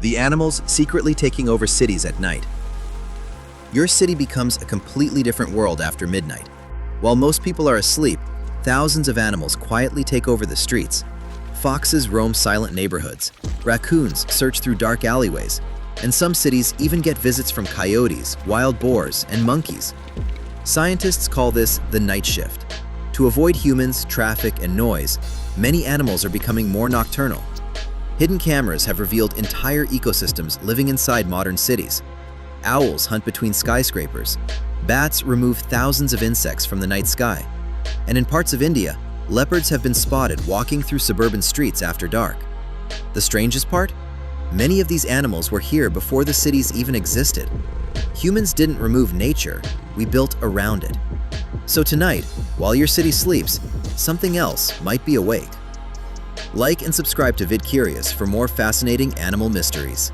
The animals secretly taking over cities at night. Your city becomes a completely different world after midnight. While most people are asleep, thousands of animals quietly take over the streets. Foxes roam silent neighborhoods, raccoons search through dark alleyways, and some cities even get visits from coyotes, wild boars, and monkeys. Scientists call this the night shift. To avoid humans, traffic, and noise, many animals are becoming more nocturnal. Hidden cameras have revealed entire ecosystems living inside modern cities. Owls hunt between skyscrapers. Bats remove thousands of insects from the night sky. And in parts of India, leopards have been spotted walking through suburban streets after dark. The strangest part? Many of these animals were here before the cities even existed. Humans didn't remove nature, we built around it. So tonight, while your city sleeps, something else might be awake. Like and subscribe to VidCurious for more fascinating animal mysteries.